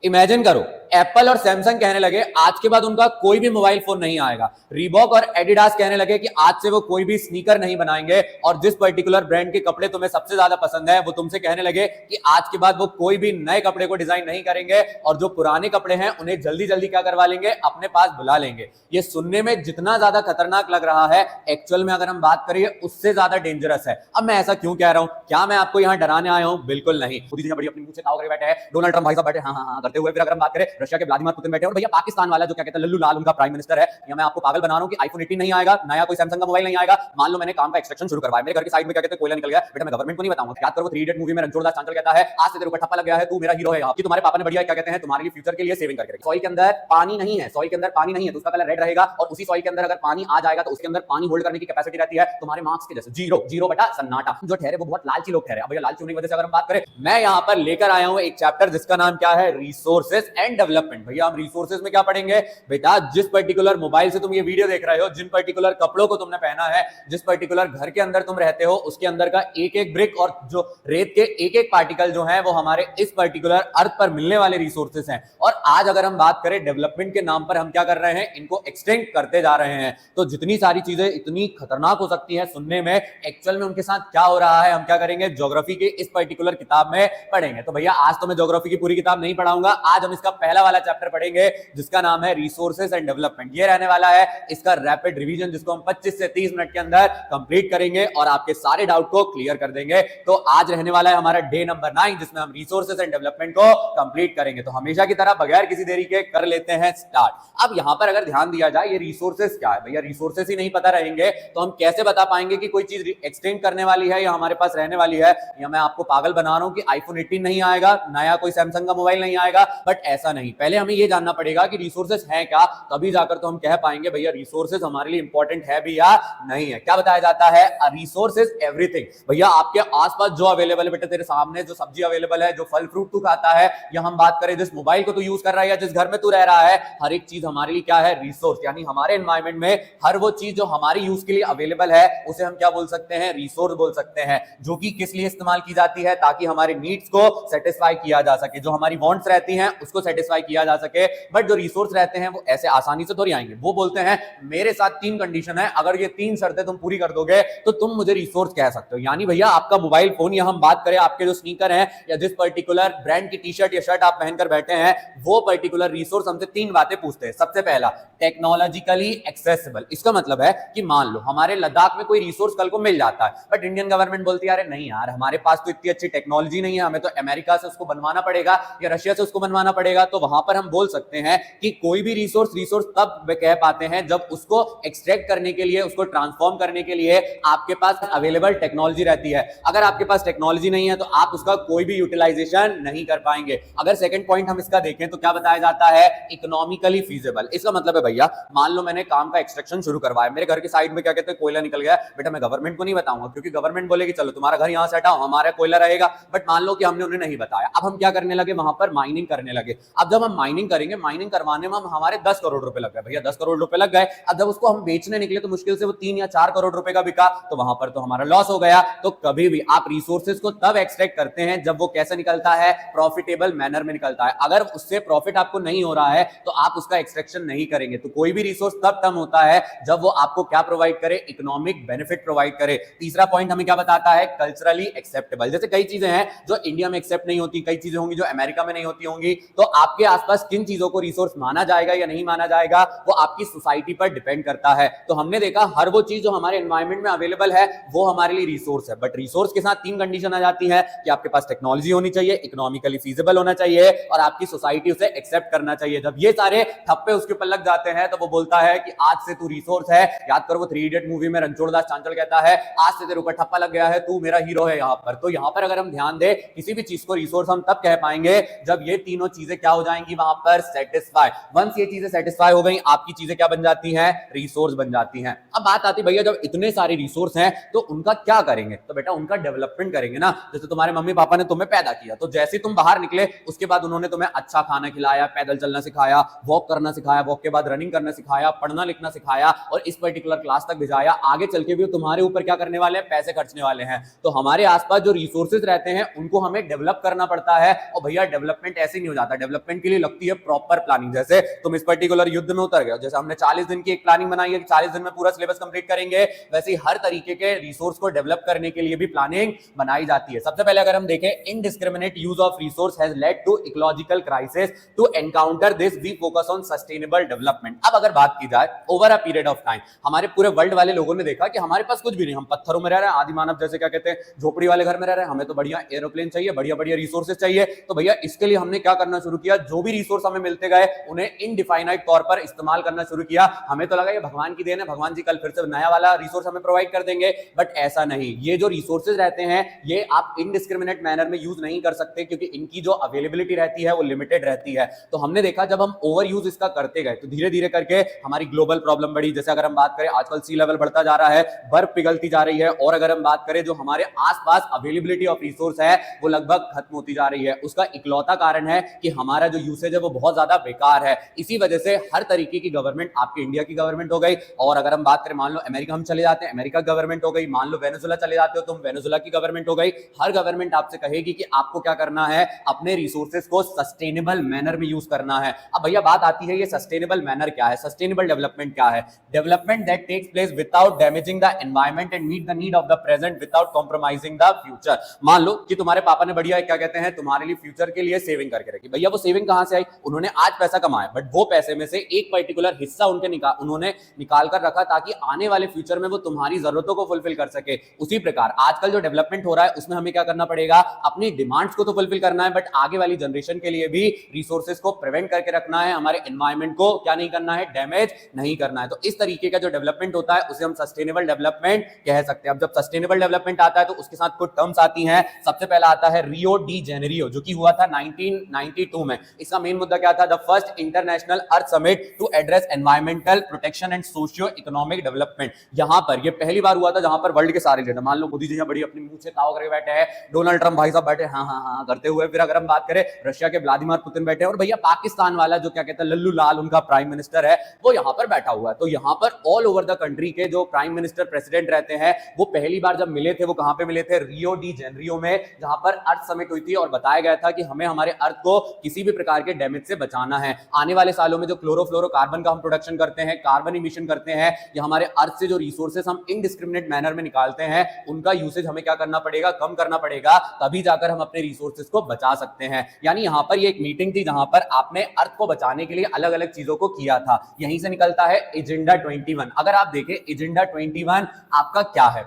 Imagine करो, Apple और Samsung कहने लगे आज के बाद उनका कोई भी मोबाइल फोन नहीं आएगा। रीबॉक और एडिडास कहने लगे कि आज से वो कोई भी स्नीकर नहीं बनाएंगे, और जिस पर्टिकुलर ब्रांड के कपड़े तुम्हें सबसे ज्यादा पसंद है वो तुमसे कहने लगे कि आज के बाद वो कोई भी नए कपड़े को डिजाइन नहीं करेंगे, और जो पुराने कपड़े हैं उन्हें जल्दी जल्दी क्या करवा लेंगे, अपने पास बुला लेंगे। ये सुनने में जितना ज्यादा खतरनाक लग रहा है, एक्चुअल में अगर हम बात करें उससे ज्यादा डेंजरस है। अब मैं ऐसा क्यों कह रहा हूं? क्या मैं आपको यहां डराने आया हूं? बिल्कुल नहीं। खुद बड़ी अपनी मुंह से ताव करे बैठे हैं डोनाल्ड ट्रंप भाई साहब बैठे हाँ हाँ हाँ करते हुए। फिर अगर हम बात करें रशिया के व्लादिमीर पुतिन बैठे, और भैया पाकिस्तान वाला जो क्या कहते हैं लल्लू लाल उनका प्राइम मिनिस्टर है। या मैं आपको पागल बना रहा हूं कि आईफोन 18 नहीं आएगा, नया कोई सैमसंग का मोबाइल नहीं आएगा। मान लो मैंने काम का एक्सट्रैक्शन शुरू करवाया, मेरे घर की साइड में क्या कहते हैं कोयला निकल गया, बेटा मैं गवर्नमेंट को नहीं बताऊंगा। याद करो 3 इडियट मूवी में रणछोड़ दास चांचल कहता है आज से तेरे ऊपर ठप्पा लग गया है, तू मेरा हीरो है। कि तुम्हारे पापा ने बढ़िया क्या कहते हैं तुम्हारे लिए फ्यूचर के लिए सेविंग करके रखी। सॉइल के अंदर पानी नहीं है, सॉइल के अंदर पानी नहीं है तो उसका कलर रेड रहेगा, और उसी सॉइल के अंदर अगर पानी आ जाएगा तो उसके अंदर पानी होल्ड करने की कैपेसिटी रहती है तुम्हारे मार्क्स के जैसे जीरो जीरो बटा सन्नाटा। जो ठहरे वो बहुत लालची लोग ठहरे। अब भैया लालची होने की वजह से अगर हम बात करें, मैं यहां पर लेकर आया हूं एक चैप्टर जिसका नाम क्या है, रिसोर्सेज एंड डेवलपमेंट। भैया हम रिसोर्सेज में क्या पढ़ेंगे? बेटा जिस पर्टिकुलर मोबाइल से तुम ये वीडियो देख रहे हो, जिन पर्टिकुलर कपड़ों को तुमने पहना है, जिस पर्टिकुलर घर के अंदर तुम रहते हो, उसके अंदर का एक एक ब्रिक और जो रेत के एक एक पार्टिकल जो है वो हमारे इस पर्टिकुलर अर्थ पर मिलने वाले रिसोर्सेज हैं। और आज अगर हम बात करें डेवलपमेंट के नाम पर हम क्या कर रहे हैं, इनको एक्सटेंड करते जा रहे हैं। तो जितनी सारी चीजें इतनी खतरनाक हो सकती हैं सुनने में, एक्चुअल में उनके साथ क्या हो रहा है हम क्या करेंगे, ज्योग्राफी के इस पर्टिकुलर किताब में पढ़ेंगे। तो भैया आज तो मैं ज्योग्राफी की पूरी किताब नहीं पढ़ाऊंगा, आज हम इसका पहला वाला चैप्टर पढ़ेंगे जिसका नाम है रिसोर्सेज एंड डेवलपमेंट। ये रहने वाला है इसका रैपिड रिवीजन, जिसको हम 25 से 30 मिनट के अंदर कंप्लीट करेंगे और आपके सारे डाउट को क्लियर कर देंगे। तो आज रहने वाला है हमारा डे नंबर 9, जिसमें हम रिसोर्सेज एंड डेवलपमेंट को कंप्लीट करेंगे। तो हमेशा की तरह बगैर किसी देरी के कर लेते हैं स्टार्ट। अब यहां पर अगर ध्यान दिया जाए, ये रिसोर्सेज क्या है भैया, रिसोर्सेज ही नहीं पता रहेंगे तो हम कैसे बता पाएंगे कि कोई चीज एक्सटेंड करने वाली है या हमारे पास रहने वाली है। या मैं आपको पागल बना रहा हूं कि आईफोन 18 नहीं आएगा, नया कोई सैमसंग का मोबाइल नहीं आएगा, बट ऐसा नहीं। पहले हमें यह जानना पड़ेगा कि रिसोर्सेज है क्या, तभी जाकर तो हम कह पाएंगे भैया रिसोर्सेज हमारे लिए इंपॉर्टेंट है भी या नहीं है। क्या बताया जाता है, रिसोर्सेज एवरीथिंग। भैया आपके आसपास जो अवेलेबल है, बेटा तेरे सामने जो सब्जी अवेलेबल है, जो फल फ्रूट तू खाता है, या हम बात करें जिस मोबाइल को तू यूज कर रहा है या जिस घर में तू रह रहा है, हर एक चीज हमारे लिए क्या है, रिसोर्स। यानी हमारे एनवायरमेंट में हर वो चीज जो हमारी यूज के लिए अवेलेबल है उसे हम क्या बोल सकते हैं, रिसोर्स बोल सकते हैं। जो कि किस लिए इस्तेमाल की जाती है, ताकि हमारे नीड्स को सेटिस्फाई किया जा सके, जो हमारी वांट्स रहती हैं उसको सेटिस्फाई किया जा सके। बट जो रिसोर्स रहते हैं वो ऐसे आसानी से थोड़ी आएंगे। वो बोलते हैं मेरे साथ 3 कंडीशन है, अगर ये 3 शर्तें तुम पूरी कर दोगे तो तुम मुझे रिसोर्स कह सकते हो। यानी भैया आपका मोबाइल फोन, या हम बात करें आपके जो स्नीकर हैं या जिस पर्टिकुलर ब्रांड की टी शर्ट या शर्ट आप पहनकर बैठे हैं, वो पर्टिकुलर रिसोर्स हमसे 3 बातें पूछते हैं। सबसे पहला, टेक्नोलॉजिकली एक्सेसिबल। इसका मतलब है कि मान लो हमारे लद्दाख में कोई रिसोर्स कल को मिल जाता है, बट इंडियन गवर्नमेंट बोलती है अरे नहीं यार हमारे पास तो इतनी अच्छी टेक्नोलॉजी नहीं है, हमें तो अमेरिका से उसको बनवाना पड़ेगा या रशिया से उसको बनवाना पड़ेगा। तो वहां पर हम बोल सकते हैं कि कोई भी रिसोर्स तब कह पाते हैं जब उसको एक्सट्रैक्ट करने के लिए, उसको ट्रांसफॉर्म करने के लिए आपके पास अवेलेबल टेक्नोलॉजी रहती है। अगर आपके पास टेक्नोलॉजी नहीं है तो आप उसका कोई भी यूटिलाइजेशन नहीं कर पाएंगे। अगर सेकंड पॉइंट हम इसका देखें तो क्या बताया जाता है, इकोनॉमिकली फीजिबल। इसका मतलब है भैया मान लो मैंने काम का एक्सट्रैक्शन शुरू करवाया, मेरे घर के साइड में क्या कहते हैं कोयला निकल गया, बेटा मैं गवर्नमेंट को नहीं बताऊंगा क्योंकि गवर्नमेंट बोलेगी चलो तुम्हारा घर यहां से हटाओ हमारा कोयला रहेगा। बट मान लो कि हमने उन्हें नहीं बताया, अब हम क्या करने लगे, वहां पर माइनिंग करने लगे। अब जब हम माइनिंग करेंगे, माइनिंग करवाने में हमारे 10 करोड़ रुपए लग गए। भैया 10 करोड़ रुपए लग गए, अब जब उसको हम बेचने निकले तो मुश्किल से वो 3 या 4 करोड़ रुपए का बिका, तो वहां पर तो हमारा लॉस हो गया। तो कभी भी आप रिसोर्सेज को तब एक्सट्रैक्ट करते हैं जब वो कैसे निकलता है, प्रॉफिटेबल मैनर में निकलता है। अगर उससे प्रॉफिट आपको नहीं हो रहा है तो आप उसका एक्सट्रैक्शन नहीं करेंगे। तो कोई भी रिसोर्स तब कम होता है जब वो आपको क्या प्रोवाइड करे, इकोनॉमिक बेनिफिट प्रोवाइड करे। तीसरा पॉइंट हमें क्या बताता है, कल्चरली एक्सेप्टेबल। जैसे कई चीजें हैं जो इंडिया में एक्सेप्ट नहीं होती, कई चीजें होंगी जो अमेरिका में नहीं होती होंगी। तो आपके आसपास किन चीजों को रिसोर्स माना जाएगा या नहीं माना जाएगा वो आपकी सोसाइटी पर डिपेंड करता है। तो हमने देखा हर वो चीज जो हमारे एनवायरमेंट में अवेलेबल है वो हमारे लिए रिसोर्स है। बट रिसोर्स के साथ 3 कंडीशन आ जाती है कि आपके पास टेक्नोलॉजी होनी चाहिए, इकोनॉमिकली फीजिबल होना चाहिए और आपकी सोसाइटी उसे एक्सेप्ट करना चाहिए। जब ये सारे ठप्पे उसके ऊपर लग जाते हैं तो वो बोलता है कि आज से तू रिसोर्स है। याद करो वो 3 इडियट मूवी में रणछोड़ दास चांचल कहता है आज से तेरे ऊपर ठप्पा लग गया है, तू मेरा हीरो है यहाँ पर। तो यहाँ पर अगर हम ध्यान दें, किसी भी चीज को रिसोर्स हम तब कह पाएंगे जब ये तीनों चीजें क्या हो जाएंगी, वहां पर सेटिस्फाई। वंस ये चीजें सेटिस्फाई हो गई, आपकी चीजें क्या बन जाती हैं, रिसोर्स बन जाती हैं। अब बात आती भैया जब इतने सारे रिसोर्स हैं तो उनका क्या करेंगे, तो बेटा उनका डेवलपमेंट करेंगे ना। जैसे तुम्हारे मम्मी पापा ने तुम्हें पैदा किया, तो जैसे तुम बाहर निकले उसके बाद उन्होंने तुम्हें अच्छा खाना खाना खिलाया, पैदल चलना सिखाया, वॉक करना सिखाया, वॉक के बाद रनिंग करना सिखाया, पढ़ना लिखना सिखाया और इस पर्टिकुलर क्लास तक भिजाया। आगे चल के भी तुम्हारे ऊपर क्या करने वाले हैं, पैसे खर्चने वाले हैं। तो हमारे आसपास जो रिसोर्सेज रहते हैं उनको हमें डेवलप करना पड़ता है। और भैया डेवलपमेंट ऐसे नहीं हो जाता, डेवलपमेंट के लिए लगती है प्रॉपर प्लानिंग। जैसे तुम इस पर्टिकुलर युद्ध में उतर गए, जैसे हमने 40 दिन की एक प्लानिंग बनाई है कि 40 दिन में पूरा सिलेबस कंप्लीट करेंगे, वैसे ही हर तरीके के रिसोर्स को डेवलप करने के लिए भी प्लानिंग बनाई जाती है। सबसे पहले अगर हम देखें, indiscriminate use of resource has led to ecological crisis. To encounter this we focus on sustainable development. अब अगर बात की जाए over a period of time, हमारे पूरे वर्ल्ड वाले लोगों ने देखा कि हमारे पास कुछ भी नहीं, हम पत्थरों में रह रहे हैं, आदि मानव जैसे क्या कहते हैं झोपड़ी वाले घर में रह रहे हैं, हमें तो बढ़िया एरोप्लेन चाहिए, बढ़िया बढ़िया रिसोर्सेज चाहिए। तो भैया इसके लिए हमने क्या करना शुरू किया, जो भी रिसोर्स हमें मिलते गए उन्हें इनडिफाइनाइट तौर पर इस्तेमाल करना शुरू किया। हमें तो लगा ये भगवान की देन है, भगवान जी कल फिर से नया वाला रिसोर्स हमें प्रोवाइड कर देंगे, बट ऐसा नहीं। ये जो रिसोर्सेज रहते हैं ये आप इनडिस्क्रिमिनेट मैनर में यूज नहीं कर सकते, क्योंकि इनकी जो अवेलेबिलिटी रहती है वो लिमिटेड रहती है। तो हमने देखा जब हम ओवर यूज इसका करते गए तो धीरे धीरे करके हमारी ग्लोबल प्रॉब्लम बढ़ी। जैसे अगर हम बात करें, आजकल सी लेवल बढ़ता जा रहा है, बर्फ पिघलती जा रही है, और अगर हम बात करें जो हमारे आसपास अवेलेबिलिटी ऑफ रिसोर्स है वो लगभग खत्म होती जा रही है। उसका इकलौता कारण है कि हमारा जो यूसेज है वो बहुत ज्यादा बेकार है। इसी वजह से हर तरीके की गवर्नमेंट, आपकी इंडिया की गवर्नमेंट हो गई, और अगर हम बात करें मान लो अमेरिका हम चले जाते हैं, अमेरिका गवर्नमेंट हो गई, मान लो वेनेजुला चले जाते हो तुम, वेनेजुला की गवर्नमेंट हो गई। हर गवर्नमेंट आपसे कहेगी कि आपको क्या करना है, अपने रिसोर्सेज को सस्टेनेबल मैनर में यूज करना है। अब भैया बात आती है ये सस्टेनेबल मैनर क्या है, सस्टेनेबल डेवलपमेंट क्या है। Development that takes place without damaging the environment and meet the need of the present without compromising the future. मान लो कि तुम्हारे पापा ने बढ़िया क्या कहते हैं तुम्हारे लिए फ्यूचर के लिए सेविंग करके रखी। भैया वो सेविंग कहां से आई, उन्होंने आज पैसा कमाया, बट वो पैसे में से एक पर्टिकुलर हिस्सा उन्होंने निकाल कर रखा ताकि आने वाले फ्यूचर में वो तुम्हारी जरूरतों को फुलफिल कर सके। उसी प्रकार आजकल जो डेवलपमेंट हो रहा है उसमें हमें क्या करना पड़ेगा, अपनी डिमांड्स को तो फुलफिल करना है, बट आगे वाली जनरेशन के लिए भी रिसोर्सेज को प्रिवेंट करके रखना है, हमारे एनवायरमेंट को क्या नहीं करना है, डैमेज नहीं करना है। तो इस तरीके का जो डेवलपमेंट होता है उसे हम सस्टेनेबल डेवलपमेंट कह सकते हैं। अब जब सस्टेनेबल डेवलपमेंट आता है तो उसके साथ कुछ टर्म्स आती हैं। सबसे पहला आता है रियो डी जेनेरियो, जो कि हुआ था 1992 में। इसका मेन मुद्दा क्या था, the first international earth summit to address environmental protection and socio economic development. यहां पर ये पहली बार हुआ था जहां पर वर्ल्ड के सारे लीडर, मान लो मोदी जी बड़ी अपनी मुंह से ताव करके बैठे हैं, डोनाल्ड ट्रंप भाई साहब बैठे हाँ हाँ हाँ करते हुए, फिर अगर हम बात करें रशिया के व्लादिमीर पुतिन बैठे हैं, और भैया पाकिस्तान वाला जो क्या कहते हैं लल्लू लाल उनका प्राइम मिनिस्टर है वो यहां पर बैठा हुआ है। तो यहां पर ऑल ओवर द कंट्री के जो प्राइम मिनिस्टर प्रेसिडेंट रहते हैं वो पहली बार जब मिले थे वो कहां पे मिले थे, रियो डी जेनेरियो में, जहां पर अर्थ समिट हुई थी और बताया गया था कि हमें हमारे अर्थ को किसी भी प्रकार के डैमेज से बचाना है। आने वाले सालों में जो क्लोरोफ्लोरोकार्बन का हम प्रोडक्शन करते हैं, कार्बन इमिशन करते हैं, या हमारे अर्थ से जो रिसोर्सेज हम इनडिस्क्रिमिनेट मैनर में निकालते हैं उनका यूसेज हमें क्या करना पड़ेगा, कम करना पड़ेगा, तभी जाकर हम अपने रिसोर्सेज को बचा सकते हैं। यानी यहां पर ये एक मीटिंग थी जहां पर आपने अर्थ को बचाने के लिए अलग अलग चीजों को किया था। यहीं से निकलता है एजेंडा 21। अगर आप देखें एजेंडा 21 आपका क्या है,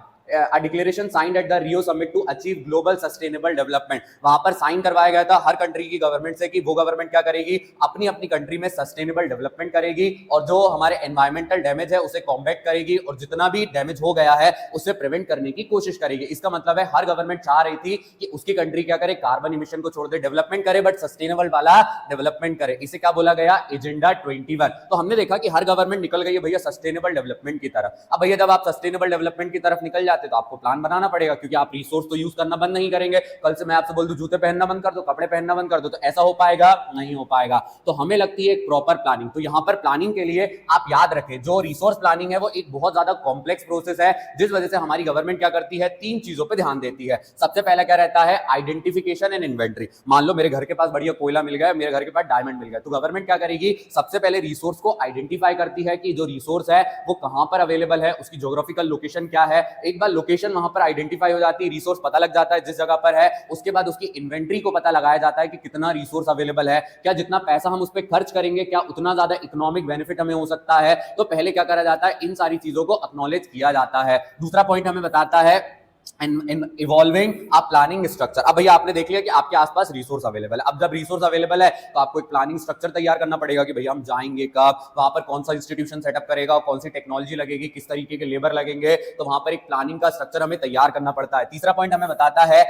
a declaration signed at the Rio Summit to achieve global sustainable development। वहां पर साइन करवाया गया था हर कंट्री की गवर्नमेंट से कि वो गवर्नमेंट क्या करेगी, अपनी अपनी कंट्री में सस्टेनेबल डेवलपमेंट करेगी और जो हमारे एनवायरमेंटल डैमेज है उसे कॉम्बैट करेगी और जितना भी डैमेज हो गया है उसे प्रिवेंट करने की कोशिश करेगी। इसका मतलब है हर गवर्नमेंट चाह रही थी कि उसकी कंट्री क्या करे, कार्बन इमिशन को छोड़ दे, डेवलपमेंट करे, बट सस्टेनेबल वाला डेवलपमेंट करे। इसे क्या बोला गया, एजेंडा 21। तो हमने देखा कि हर गवर्नमेंट निकल गई है भैया सस्टेनेबल डेवलपमेंट की तरफ। अब भैया जब आप सस्टेनेबल डेवलपमेंट की तरफ निकल जाते तो आपको प्लान बनाना पड़ेगा, क्योंकि आप रिसोर्स तो यूज करना बंद नहीं करेंगे। कल से मैं आपसे बोल दूं जूते पहनना बंद कर दो, कपड़े पहनना बंद कर दो, तो ऐसा हो पाएगा, नहीं हो पाएगा। तो हमें लगती है एक प्रॉपर प्लानिंग। तो यहां पर प्लानिंग के लिए आप याद रखें जो रिसोर्स प्लानिंग है वो एक बहुत ज्यादा कॉम्प्लेक्स प्रोसेस है, जिस वजह से हमारी गवर्नमेंट क्या करती है, तीन चीजों पर ध्यान देती है। सबसे पहला क्या रहता है, आइडेंटिफिकेशन एंड इन्वेंटरी। मान लो मेरे घर के पास बढ़िया कोयला मिल गया, मेरे घर के पास डायमंड मिल गया, तो गवर्नमेंट क्या करेगी, सबसे पहले रिसोर्स को आइडेंटिफाई करती है कि जो रिसोर्स है वो कहां पर अवेलेबल है, उसकी ज्योग्राफिकल लोकेशन क्या है। एक बार लोकेशन वहां पर आइडेंटिफाई हो जाती है, रिसोर्स पता लग जाता है जिस जगह पर है, उसके बाद उसकी इन्वेंटरी को पता लगाया जाता है कि कितना रिसोर्स अवेलेबल है, क्या जितना पैसा हम उस पर खर्च करेंगे क्या उतना ज्यादा इकोनॉमिक बेनिफिट हमें हो सकता है। तो पहले क्या करा जाता है, इन सारी चीजों को एक्नॉलेज किया जाता है। दूसरा पॉइंट हमें बताता है in evolving a planning structure। अब भैया आपने देख लिया कि आपके आसपास रिसोर्स अवेलेबल है। अब जब रिसोर्स अवेलेबल है तो आपको एक प्लानिंग स्ट्रक्चर तैयार करना पड़ेगा कि भैया हम जाएंगे कब, वहां पर कौन सा इंस्टीट्यूशन सेटअप करेगा, कौन सी टेक्नोलॉजी लगेगी, किस तरीके के लेबर लगेंगे, तो वहां पर एक प्लानिंग का स्ट्रक्चर हमें तैयार करना पड़ता है। तीसरा पॉइंट हमें बताता है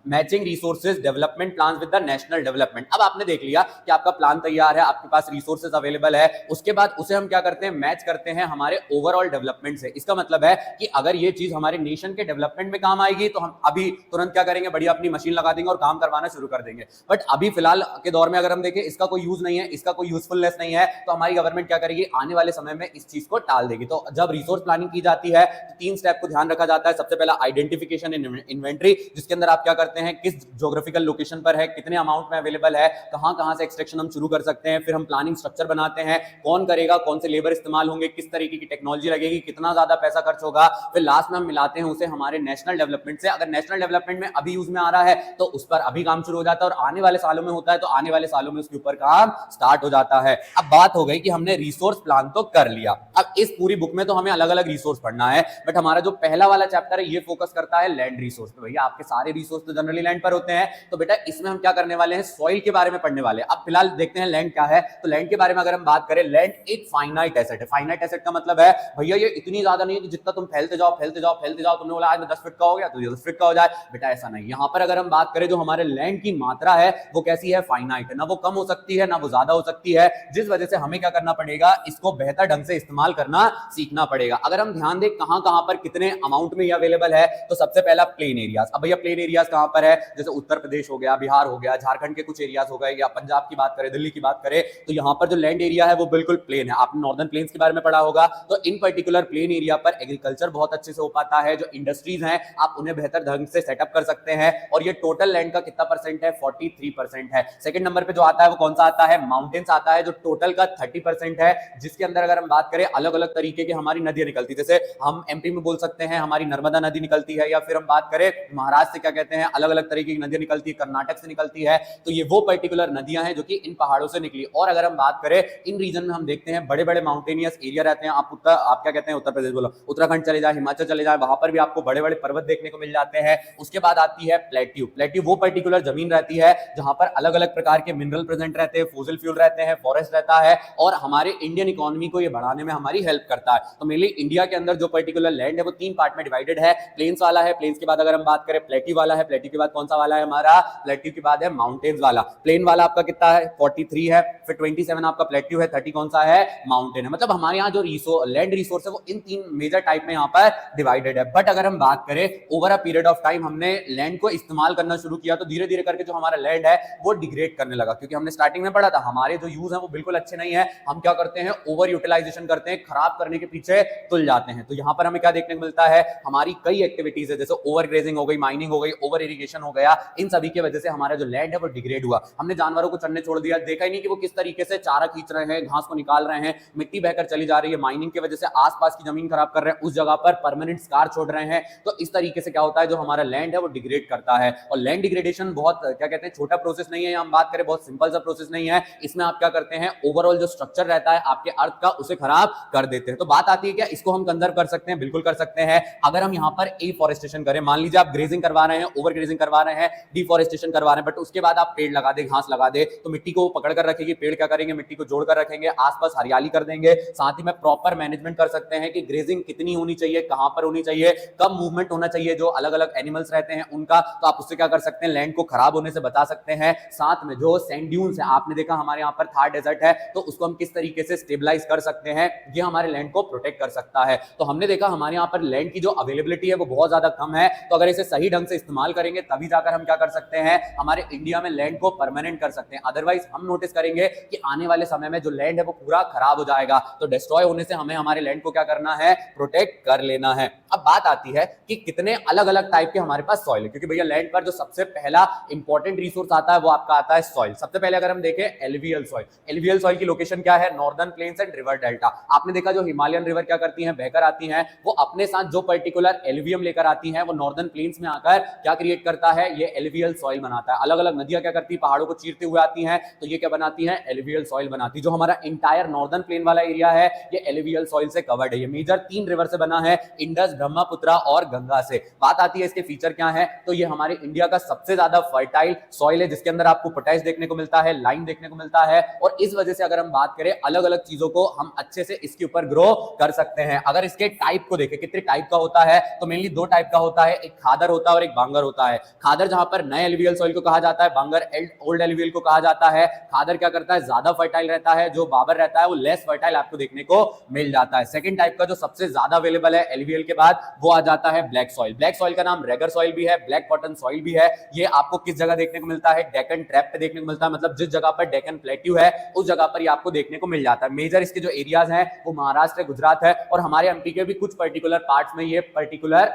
matching resources development plan with the national development. अब आपने देख लिया कि आपका प्लान तैयार है, आपके पास रिसोर्सेज अवेलेबल है, उसके बाद उसे हम क्या करते हैं, मैच करते हैं हमारे ओवरऑल डेवलपमेंट से। इसका मतलब है कि अगर ये चीज हमारे नेशन के के डेवलपमेंट में काम आएगी तो हम अभी तुरंत क्या करेंगे, बढ़िया अपनी मशीन लगा देंगे और काम करवाना शुरू कर देंगे। बट अभी फिलहाल के दौर में अगर हम देखें इसका कोई यूज नहीं है, इसका कोई यूजफुलनेस नहीं है, तो हमारी गवर्नमेंट क्या करेगी, आने वाले समय में इस चीज को टाल देगी। तो जब रिसोर्स प्लानिंग की जाती है तो 3 स्टेप को ध्यान रखा जाता है। सबसे पहला आइडेंटिफिकेशन इन इन्वेंटरी, जिसके अंदर आप क्या करते हैं, किस ज्योग्राफिकल लोकेशन पर है, कितने अमाउंट में अवेलेबल है, कहां से एक्सट्रैक्शन हम शुरू कर सकते हैं। फिर हम प्लानिंग स्ट्रक्चर बनाते हैं, कौन करेगा, कौन से लेबर इस्तेमाल होंगे, किस तरीके की टेक्नोलॉजी लगेगी, कितना ज्यादा पैसा खर्च होगा। फिर लास्ट में हम मिलाते हैं उसे हमारे नेशनल डेवलपमेंट से। अगर नेशनल डेवलपमेंट में अभी यूज में आ रहा है तो उस पर अभी काम शुरू हो जाता है, और आने वाले सालों में होता है तो आने वाले सालों में उसके ऊपर काम स्टार्ट हो जाता है। अब बात हो गई कि हमने रिसोर्स प्लान तो कर लिया, अब इस पूरी बुक में तो हमें अलग अलग रिसोर्स पढ़ना है, बट हमारा जो पहला वाला चैप्टर है ये फोकस करता है लैंड रिसोर्स पे। भैया आपके सारे रिसोर्स तो जनरली लैंड पर होते हैं, तो बेटा इसमें हम क्या करने वाले हैं, सॉइल के बारे में पढ़ने वाले हैं। अब फिलहाल देखते हैं लैंड क्या है। तो लैंड के बारे में अगर हम बात करें, लैंड एक फाइनाइट एसेट है। फाइनाइट एसेट का मतलब है भैया ये इतनी ज्यादा नहीं है कि जितना तुम फैलते जाओ फैलते जाओ फैलते जाओ, तुमने बोला आज मैं 10 फीट का हो गया तो ये 10 फीट का हो जाए, बेटा ऐसा नहीं। यहां पर अगर हम बात करें जो हमारे लैंड की मात्रा है वो कैसी है, फाइनाइट है, ना वो कम हो सकती है ना वो ज्यादा हो सकती है, जिस वजह से हमें क्या करना पड़ेगा, इसको बेहतर ढंग से इस्तेमाल करना सीखना पड़ेगा। अगर हम ध्यान दें कहां कहां पर कितने अमाउंट में ये अवेलेबल है, तो सबसे पहला प्लेन एरियाज। अब भैया प्लेन एरियाज कहां पर है, जैसे उत्तर प्रदेश हो गया, बिहार हो गया, झारखंड के कुछ एरियाज हो गए, या पंजाब की बात करें, दिल्ली की बात करें, तो यहां पर जो लैंड एरिया है वो बिल्कुल प्लेन है। आपने नॉर्दर्न प्लेन्स के बारे में पढ़ा होगा, तो इन पर्टिकुलर प्लेन एरिया पर एग्रीकल्चर बहुत अच्छे से हो पाता है। जो इंडस्ट्रीज हैं आप उन्हें बेहतर ढंग से सेटअप कर सकते हैं, और ये टोटल लैंड का कितना परसेंट है, 43% है। सेकंड नंबर पे जो आता है वो कौन सा आता है, माउंटेन्स आता है, जो टोटल का 30% है, जिसके अंदर अगर हम बात करें अलग अलग तरीके की हमारी नदियां निकलती है। जैसे हम एमपी में बोल सकते हैं हमारी नर्मदा नदी निकलती है, या फिर हम बात करें महाराष्ट्र से क्या कहते हैं, अलग अलग तरीके की नदियां निकलती है, कर्नाटक से निकलती है। तो ये वो पर्टिकुलर नदियां हैं जो कि इन पहाड़ों से निकली। और अगर हम बात करें इन रीजन में हम देखते हैं बड़े बड़े माउंटेनियस एरिया रहते हैं। आप क्या कहते हैं, उत्तर प्रदेश बोलो, उत्तराखंड चले जाए, हिमाचल चले जाए, वहां पर भी आपको बड़े बड़े पर्वत देखने को मिल जाते हैं। उसके बाद आती है प्लेट्यू। प्लेट्यू वो पर्टिकुलर जमीन रहती है जहां पर अलग अलग प्रकार के मिनरल प्रेजेंट रहते हैं, फॉसिल फ्यूल रहते हैं, फॉरेस्ट रहता है, और हमारे इंडियन इकोनॉमी को ये बढ़ाने में हमारी हेल्प करता है। तो मेनली इंडिया के अंदर जो पर्टिकुलर लैंड है वो 3 पार्ट में डिवाइडेड है। प्लेन्स वाला है, प्लेन्स के बाद अगर हम बात करें प्लेट्यू वाला है, प्लेट्यू के बाद कौन सा वाला है हमारा, प्लेट्यू के बाद है माउंटेन्स वाला। प्लेन वाला आपका कितना है, 43 है, फिर 27 आपका प्लेट्यू है, 30 कौन सा है, माउंटेन है। मतलब हमारे यहाँ जो लैंड रिसोर्स है वो इन 3 मेजर टाइप में यहाँ पर डिवाइडेड है। बट अगर हम बात करें over a period of time हमने लैंड को इस्तेमाल करना शुरू किया, तो धीरे धीरे करके जो हमारा लैंड है वो डिग्रेड करने लगा। क्योंकि हमने स्टार्टिंग में पढ़ा था हमारे जो यूज है वो बिल्कुल अच्छे नहीं है, हम क्या करते हैं, ओवर यूटिलाइजेशन करते हैं, खराब करने के पीछे तुल जाते हैं। तो यहाँ पर हमें क्या देखने को मिलता है, हमारी कई एक्टिविटीज है, जैसे ओवर ग्रेजिंग हो गई, माइनिंग हो गई, ओवर इरिगेशन हो गया, इन सभी की वजह से हमारा जो लैंड है वो डिग्रेड हुआ। हमने जानवरों को चरने छोड़ दिया, देखा ही नहीं कि वो किस तरीके से चारा खींच रहे हैं, घास को निकाल रहे हैं, मिट्टी बहकर चली जा रही है, माइनिंग की वजह से आसपास की जमीन खराब कर रहे हैं, उस जगह पर परमानेंट स्कार छोड़ रहे हैं। तो इस तरीके से क्या होता है, जो हमारा लैंड है वो डिग्रेड करता है। और लैंड डिग्रेडेशन बहुत क्या कहते हैं, छोटा प्रोसेस नहीं है, हम बात करें बहुत सिंपल सा प्रोसेस नहीं है। इसमें आप क्या करते हैं, ओवरऑल जो स्ट्रक्चर रहता है आपके अर्थ का उसे खराब कर देते हैं। तो बात आती है क्या इसको हम कंजर्व कर सकते हैं, बिल्कुल कर सकते हैं। अगर हम यहाँ पर एफॉरेस्टेशन करें, मान लीजिए आप ग्रेजिंग करवा रहे हैं, ओवर ग्रेजिंग करवा रहे हैं, डिफॉरेस्टेशन करवा रहे हैं, बट उसके बाद आप पेड़ लगा दे, घास लगा दे, तो मिट्टी को पकड़ कर रखेगी, पेड़ क्या करेंगे, मिट्टी को जोड़कर रखेंगे, आसपास हरियाली कर देंगे। साथ ही में प्रॉपर मैनेजमेंट कर सकते हैं कि ग्रेजिंग कितनी होनी चाहिए, कहां पर होनी चाहिए, कब मूवमेंट होना चाहिए जो अलग अलग एनिमल्स रहते हैं उनका। तो आप उससे क्या कर सकते हैं, लैंड को खराब होने से बचा सकते हैं। साथ में जो सैंड ड्यून्स है, आपने देखा हमारे यहाँ पर थार डेजर्ट है, तो उसको हम किस तरीके से स्टेबलाइज कर सकते हैं, ये हमारे लैंड को प्रोटेक्ट कर सकता है। तो हमने देखा हमारे यहाँ पर लैंड की जो अवेलेबिलिटी है वो बहुत ज्यादा कम है, तो अगर इसे सही ढंग से इस्तेमाल करेंगे तभी जाकर हम क्या कर सकते हैं, हमारे इंडिया में लैंड को परमानेंट कर सकते हैं। अदरवाइज हम नोटिस करेंगे कि आने वाले समय में जो लैंड है वो पूरा खराब हो जाएगा। तो डिस्ट्रॉय होने से हमें हमारे लैंड को क्या करना है, प्रोटेक्ट कर लेना है। अब बात आती है कि कितने अलग अलग टाइप के हमारे पास सॉइल है, क्योंकि भैया लैंड पर जो सबसे पहला इंपॉर्टेंट रिसोर्स आता है वो आपका आता है सॉइल। सबसे पहले अगर हम देखें एलुवियल सॉइल, एलुवियल सॉइल की लोकेशन क्या है, northern plains and river delta. आपने देखा जो हिमालयन रिवर क्या करती हैं, बहकर आती हैं, वो अपने साथ जो पर्टिकुलर एलुवियम लेकर आती हैं वो नॉर्दर्न प्लेन्स में आकर क्या क्रिएट करता है, ये एलुवियल सॉइल बनाता है। अलग अलग नदियां क्या करती है, पहाड़ों को चीरते हुए आती हैं, तो ये क्या बनाती हैं, एलुवियल सॉइल बनाती है। जो हमारा इंटायर नॉर्दर्न प्लेन वाला एरिया है ये एलुवियल सॉइल से कवर्ड है। ये मेजर 3 रिवर से बना है, इंडस, ब्रह्मपुत्रा और गंगा से। बात आती है इसके फीचर क्या है, तो ये हमारे इंडिया का सबसे ज्यादा फर्टाइल सॉइल है, जिसके अंदर आपको पोटैश देखने को मिलता है, लाइम देखने को मिलता है, और इस वजह से अगर हम बात करें अलग अलग चीजों को हम अच्छे से इसके ऊपर ग्रो कर सकते हैं। अगर इसके टाइप को देखें कितने टाइप का होता है, तो मेनली 2 टाइप का होता है, एक खादर होता है और एक बांगर होता है। खादर जहां पर नए एलुवियल सॉइल को कहा जाता है, बांगर ओल्ड एलुवियल को कहा जाता है। खादर क्या करता है, ज्यादा फर्टाइल रहता है, जो बाबर रहता है वो लेस फर्टाइल आपको देखने को मिल जाता है। सेकंड टाइप का जो सबसे ज्यादा अवेलेबल है एलुवियल के बाद वो आ आता है ब्लैक सॉइल। ब्लैक सॉइल का नाम रेगर सॉइल भी है, ब्लैक कॉटन सॉइल भी है। ये आपको किस जगह देखने को मिलता है? डेक्कन ट्रैप पे देखने को मिलता है, मतलब जिस जगह पर डेक्कन प्लेट्यू है उस जगह पर ये आपको देखने को मिल जाता है। मेजर इसके जो एरियाज हैं वो महाराष्ट्र, गुजरात है और हमारे एमपी के भी कुछ पर्टिकुलर पार्ट्स में ये पर्टिकुलर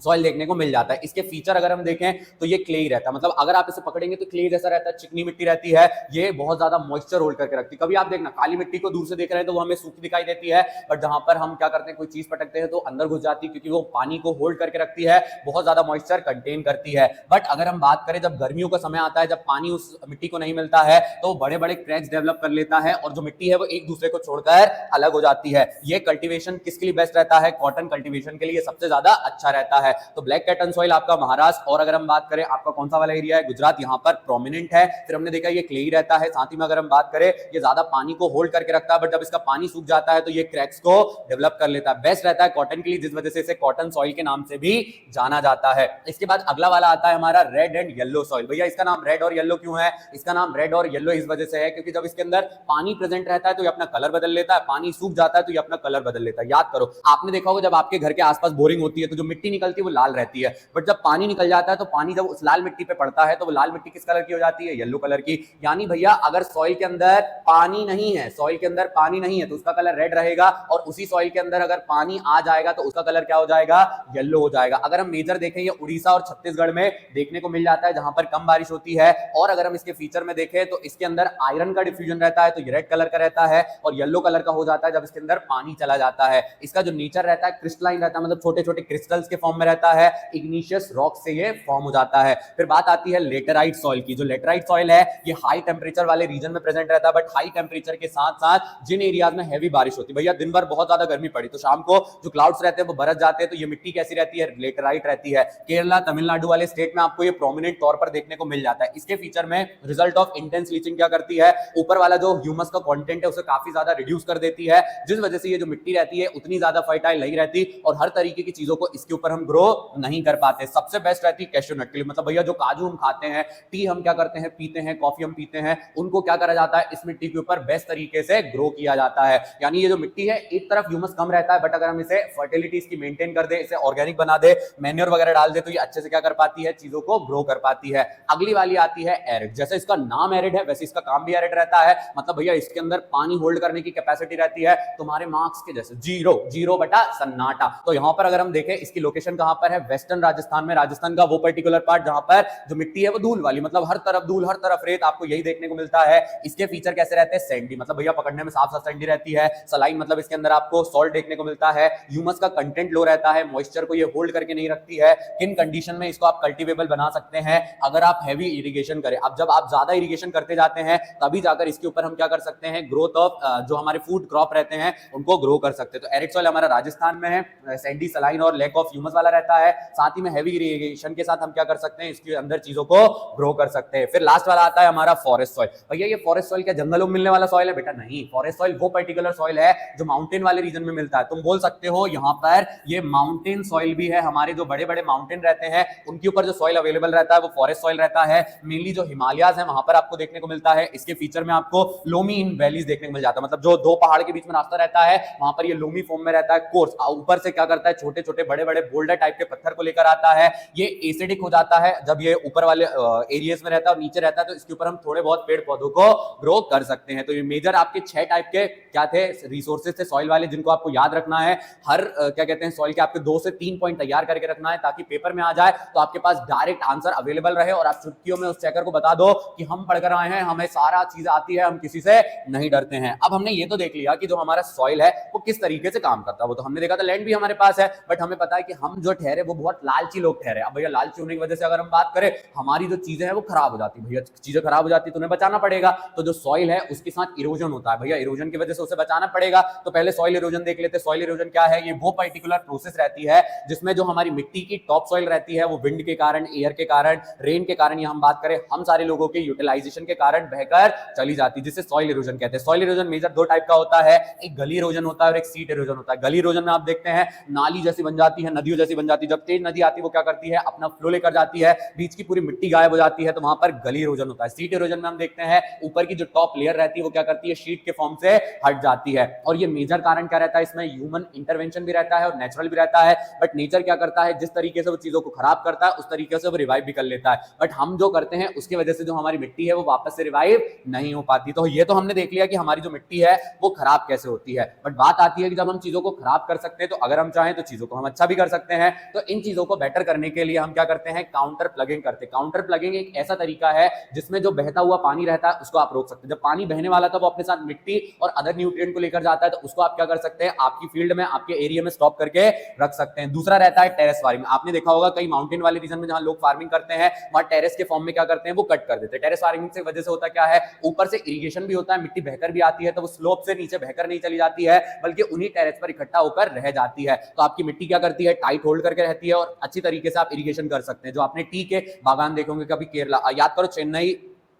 सॉइल देखने को मिल जाता है। इसके फीचर अगर हम देखें तो ये क्ले ही रहता है, मतलब अगर आप इसे पकड़ेंगे तो क्ले जैसा रहता है, चिकनी मिट्टी रहती है, ये बहुत ज्यादा मॉइस्चर होल्ड करके रखती है। कभी आप देखना काली मिट्टी को दूर से देख रहे हैं तो वो हमें सूखी दिखाई देती है, बट जहां पर हम क्या करते हैं कोई चीज पटकते हैं तो अंदर घुस जाती है, क्योंकि वो पानी को होल्ड करके रखती है, बहुत ज्यादा मॉइस्चर कंटेन करती है। बट अगर हम बात करें जब गर्मियों का समय आता है, जब पानी उस मिट्टी को नहीं मिलता है तो बड़े बड़े क्रैक्स डेवलप कर लेता है और जो मिट्टी है वो एक दूसरे को छोड़कर अलग हो जाती है। ये कल्टीवेशन किसके लिए बेस्ट रहता है? कॉटन कल्टीवेशन के लिए सबसे ज्यादा अच्छा रहता है। तो ब्लैक कॉटन सॉइल आपका महाराष्ट्र, और अगर हम बात करें आपका कौन सा वाला एरिया है, गुजरात, यहाँ पर प्रोमिनेंट है। फिर हमने देखा ये क्ले ही रहता है, साथ ही में अगर हम बात करें ये ज्यादा पानी को होल्ड करके रखता है, बट जब इसका पानी सूख जाता है तो ये क्रैक्स को डेवलप कर लेता है। बेस्ट रहता है कॉटन के लिए, जिस वजह से इसे कॉटन सॉइल के नाम से भी जाना जाता है। इसके बाद अगला वाला आता है हमारा रेड एंड येलो सॉइल। भैया इसका नाम रेड और येलो क्यों है? इसका नाम रेड और येलो इस वजह से है क्योंकि जब इसके अंदर पानी प्रेजेंट रहता है तो ये अपना कलर बदल लेता है, पानी सूख जाता है तो ये अपना कलर बदल लेता है। याद करो, आपने देखा होगा जब आपके घर के आसपास बोरिंग होती है तो जो मिट्टी निकलती है वो लाल रहती है, बट जब पानी निकल जाता है तो पानी जब उस लाल मिट्टी पे पड़ता है तो वो लाल मिट्टी किस कलर की हो जाती है? येलो कलर की। यानी भैया अगर सॉइल के अंदर पानी नहीं है, सॉइल के अंदर पानी नहीं है तो उसका कलर रेड रहेगा, और उसी सॉइल के अंदर अगर पानी आ जाएगा तो उसका कलर क्या हो जाएगा? येलो हो जाएगा। अगर हम मेजर देखें ये उड़ीसा और छत्तीसगढ़ में देखने को मिल जाता है जहां पर कम बारिश होती है, और अगर हम इसके फीचर में देखें तो इसके अंदर आयरन का डिफ्यूजन रहता है तो ये रेड कलर का रहता है, और येलो कलर का हो जाता है जब इसके अंदर पानी चला जाता है। इसका जो नेचर रहता है क्रिस्टलाइन रहता है, मतलब छोटे छोटे क्रिस्टल्स के फॉर्म में रहता है, इग्निशियस रॉक से ये फॉर्म हो जाता है। फिर बात आती है लेटराइट सॉइल की। जो लेटराइट सॉइल है ये हाई टेंपरेचर वाले रीजन में प्रेजेंट रहता है, बट हाई टेंपरेचर के साथ साथ जिन एरियाज में हैवी बारिश होती है, भैया दिन भर बहुत ज्यादा गर्मी पड़ी तो शाम को जो क्लाउड्स रहते हैं वो बरस जाते हैं, तो ये मिट्टी कैसी रहती है? लेटराइट रहती है। केरला, तमिलनाडु वाले स्टेट में आपको ये प्रोमिनेंट तौर पर देखने को मिल जाता है। इसके फीचर में रिजल्ट ऑफ इंटेंस लीचिंग क्या करती है? ऊपर वाला जो ह्यूमस का कंटेंट है उसे काफी ज्यादा रिड्यूस कर देती है, जिस वजह से ये जो मिट्टी रहती है उतनी ज्यादा फर्टाइल नहीं रहती और हर तरीके की चीजों को इसके ऊपर हम ग्रो नहीं कर पाते। सबसे बेस्ट रहती है कैशू नट के लिए, मतलब भैया जो काजू हम खाते हैं, टी हम क्या करते हैं पीते हैं, कॉफी हम पीते हैं, उनको क्या करा जाता है? इस मिट्टी के ऊपर बेस्ट तरीके से ग्रो किया जाता है। यानी ये जो मिट्टी है एक तरफ ह्यूमस कम रहता है, बट अगर हम इसे फर्टिलिटी इसकी मेंटेन कर दे, इसे ऑर्गेनिक बना दे, मैन्योर वगैरह डाल दे, तो ये अच्छे से क्या कर पाती है? चीजों को ग्रो कर पाती है। अगली वाली आती है एरिड। जैसे इसका नाम एरिड है वैसे इसका काम भी एरिड रहता है, मतलब भैया इसके अंदर पानी होल्ड करने की कैपेसिटी रहती है तुम्हारे मार्क्स के जैसे जीरो, जीरो बटा सन्नाटा। तो यहां पर अगर हम देखें इसकी लोकेशन कहां पर है? वेस्टर्न राजस्थान में। राजस्थान का वो पर्टिकुलर पार्ट जहां पर जो मिट्टी है वो धूल वाली, मतलब हर तरफ धूल हर तरफ रेत, आपको यही देखने को मिलता है। इसके फीचर कैसे रहते हैं? सैंडी, मतलब भैया पकड़ने में साफ साफ सैंडी रहती है। सलाइन, मतलब इसके अंदर आपको सॉल्ट देखने को मिलता है। ह्यूमस का कंटेंट लो रहता है, मॉइस्चर को ये होल्ड करके नहीं रखती है। किन कंडीशन में इसको आप कल्टीवेबल बना सकते हैं? अगर आप हैवी इरिगेशन करें। अब जब आप ज्यादा इरिगेशन करते जाते हैं तभी जाकर इसके ऊपर हम क्या कर सकते हैं? ग्रोथ ऑफ जो हमारे फूड क्रॉप रहते हैं उनको ग्रो कर सकते हैं। तो एरिड सॉइल हमारा राजस्थान में है, सैंडी, सलाइन और लैक ऑफ ह्यूमस वाला रहता है। साथ ही में हैवी इरिगेशन के साथ हम क्या कर सकते हैं? इसके अंदर चीजों को ग्रो कर सकते हैं। फिर लास्ट वाला आता है हमारा फॉरेस्ट सॉइल। भैया ये फॉरेस्ट सॉइल क्या जंगलों में मिलने वाला सॉइल है? बेटा नहीं, फॉरेस्ट सॉइल वो पर्टिकुलर सॉइल है जो माउंटेन वाले रीजन में मिलता है। तुम बोल सकते हो यहाँ पर ये माउंटेन सॉइल भी है, हमारे जो बड़े बड़े माउंटेन रहते हैं उनके ऊपर जो सॉइल अवेलेबल रहता है वो फॉरेस्ट सॉइल रहता है। मेनली जो हिमालयाज है वहां पर आपको देखने को मिलता है। इसके फीचर में आपको लोमी इन वैलीज देखने को मिल जाता है, मतलब जो दो पहाड़ के बीच में रास्ता रहता है वहां पर ये लोमी फॉर्म में रहता है। कोर्स ऊपर से क्या करता है? छोटे छोटे बड़े बड़े बोल्डर टाइप के पत्थर को लेकर आता है। ये एसिडिक हो जाता है जब ये ऊपर वाले एरियाज में रहता है और नीचे रहता है, तो इसके ऊपर हम थोड़े बहुत पेड़ पौधों को ग्रो कर सकते हैं। तो ये मेजर आपके 6 टाइप के क्या थे? रिसोर्सेज थे सॉइल वाले, जिनको आपको याद रखना है। हर क्या कहते हैं सॉइल के आपके 2 से 3 पॉइंट तैयार करके रखना है ताकि पेपर में आ जाए तो आपके पास डायरेक्ट आंसर अवेलेबल रहे और आप छुट्टियों में उस चेकर को बता दो कि हम पढ़कर आए हैं, हमें सारा चीज आती है, हम किसी से नहीं डरते हैं। अब हमने ये तो देख लिया कि जो हमारा सॉइल है वो किस तरीके से काम करता है, वो तो हमने देखा था। लैंड भी हमारे पास है, बट हमें पता है कि हम जो ठहरे वो बहुत लालची लोग ठहरे। अब भैया लालची होने की वजह से अगर हम बात करें हमारी जो चीजें हैं वो खराब हो जाती है। भैया चीजें खराब हो जाती है तो उन्हें बचाना पड़ेगा। तो जो सॉइल है उसके साथ इरोजन होता है, भैया इरोजन की वजह से उसे बचाना पड़ेगा। तो पहले सॉइल इरोजन देख लेते हैं। सॉइल इरोजन क्या है? ये वो पर्टिकुलर प्रोसेस रहती है जिसमें जो हमारी मिट्टी की टॉप सॉइल रहती है वो विंड के कारण, एयर के कारण, रेन के कारण, या हम बात करें हम सारे लोगों के यूटिलाइजेशन के कारण बहकर चली जाती है, जिसे सॉइल इरोजन कहते हैं। सॉइल इरोजन मेजर 2 टाइप का होता है, एक गली इरोजन होता है और एक सीट इरोजन होता है। गली इरोजन में आप देखते हैं नाली जैसी बन जाती है, नदियों जैसी बन जाती है। जब तेज नदी आती है वो क्या करती है, अपना फ्लो लेकर जाती है, बीच की पूरी मिट्टी गायब हो जाती है, तो वहां पर गली इरोजन होता है। सीट इरोजन में हम देखते हैं ऊपर की जो टॉप लेयर रहती है वो क्या करती है, शीट के फॉर्म से हट जाती है। और ये मेजर कारण क्या रहता है, इसमें ह्यूमन इंटरवेंशन भी रहता है और नेचुरल भी रहता है। बट नेचर क्या करता है, जिस तरीके से वो चीजों को खराब करता है उस तरीके से वो रिवाइव भी कर लेता है। बट हम जो करते हैं उसकी वजह से जो हमारी मिट्टी है वो वापस से रिवाइव नहीं हो पाती। तो ये तो हमने देख लिया कि हमारी जो मिट्टी है वो खराब कैसे होती है। बट बात आती है कि जब हम चीजों को खराब कर सकते हैं तो अगर हम चाहें तो चीजों को हम अच्छा भी कर सकते हैं। तो इन चीजों को बेटर करने के लिए हम क्या करते हैं, काउंटर प्लगिंग करते हैं। काउंटर प्लगिंग एक ऐसा तरीका है जिसमें जो बहता हुआ पानी रहता है उसको आप रोक सकते हैं। जब पानी बहने वाला था वो अपने साथ मिट्टी और अदर न्यूट्रिएंट को लेकर जाता है तो उसको आप क्या कर सकते हैं, आपकी फील्ड में, आपके एरिया में स्टॉप करके रख सकते हैं। दूसरा रहता है टेरेस फार्मिंग। आपने देखा होगा कई माउंटेन वाले रीजन में जहां लोग फार्मिंग करते हैं वहां टेरेस के फॉर्म में क्या करते हैं, वो कट कर देते हैं। टेरेस फार्मिंग से वजह से होता क्या है, ऊपर से इरिगेशन भी होता है, मिट्टी बहकर भी आती है, तो वो स्लोप से नीचे बहकर नहीं चली जाती है बल्कि उन्हीं टेरेस पर इकट्ठा होकर रह जाती है। तो आपकी मिट्टी क्या करती है, टाइट होल्ड करके रहती है और अच्छी तरीके से आप इरिगेशन कर सकते हैं। जो आपने टी के बागान देखे होंगे कभी केरला, याद करो चेन्नई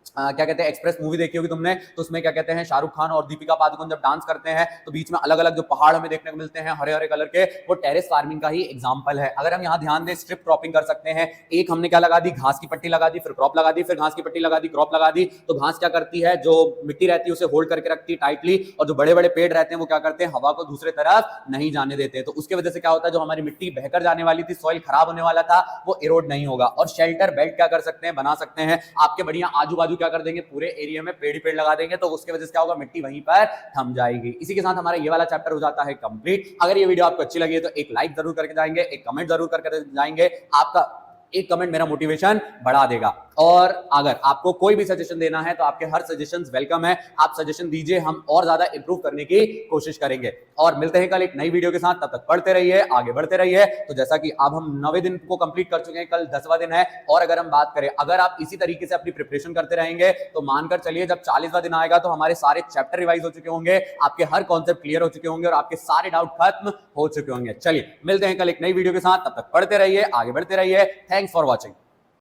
क्या कहते हैं एक्सप्रेस मूवी देखी होगी तुमने, तो उसमें क्या कहते हैं शाहरुख खान और दीपिका पादुकोण जब डांस करते हैं तो बीच में अलग अलग जो पहाड़ हमें देखने को मिलते हैं हरे हरे कलर के, वो टेरेस फार्मिंग का ही एग्जांपल है। अगर हम यहाँ ध्यान दें, स्ट्रिप क्रॉपिंग कर सकते हैं। एक हमने क्या लगा दी, घास की पट्टी लगा दी, फिर क्रॉप लगा दी, फिर घास की पट्टी लगा दी, क्रॉप लगा दी। तो घास क्या करती है, जो मिट्टी रहती है उसे होल्ड करके रखती है टाइटली, और जो बड़े बड़े पेड़ रहते हैं वो क्या करते हैं, हवा को दूसरे तरफ नहीं जाने देते। तो उसके वजह से क्या होता है, जो हमारी मिट्टी बहकर जाने वाली थी, सॉइल खराब होने वाला था, वो इरोड नहीं होगा। और शेल्टर बेल्ट क्या कर सकते हैं, बना सकते हैं। आपके बढ़िया आजू बाजू क्या कर देंगे, पूरे एरिया में पेड़ ही पेड़ लगा देंगे, तो उसके वजह से क्या होगा, मिट्टी वहीं पर थम जाएगी। इसी के साथ हमारा ये वाला चैप्टर हो जाता है कंप्लीट। अगर ये वीडियो आपको अच्छी लगी है तो एक लाइक जरूर करके जाएंगे, एक कमेंट जरूर करके जाएंगे। आपका एक कमेंट मेरा मोटिवेशन बढ़ा देगा। और अगर आपको कोई भी सजेशन देना है तो आपके हर सजेशंस वेलकम है। आप सजेशन दीजिए, हम और ज्यादा इंप्रूव करने की कोशिश करेंगे। और मिलते हैं कल एक नई वीडियो के साथ, तब तक पढ़ते रहिए, आगे बढ़ते रहिए। तो जैसा कि अब हम 9वें दिन को कंप्लीट कर चुके हैं, कल 10वां दिन है। और अगर हम बात करें, अगर आप इसी तरीके से अपनी प्रिपरेशन करते रहेंगे तो मानकर चलिए जब 40वां दिन आएगा तो हमारे सारे चैप्टर रिवाइज हो चुके होंगे, आपके हर कॉन्सेप्ट क्लियर हो चुके होंगे और आपके सारे डाउट खत्म हो चुके होंगे। चलिए मिलते हैं कल एक नई वीडियो के साथ, तब तक पढ़ते रहिए, आगे बढ़ते रहिए। Thanks for watching.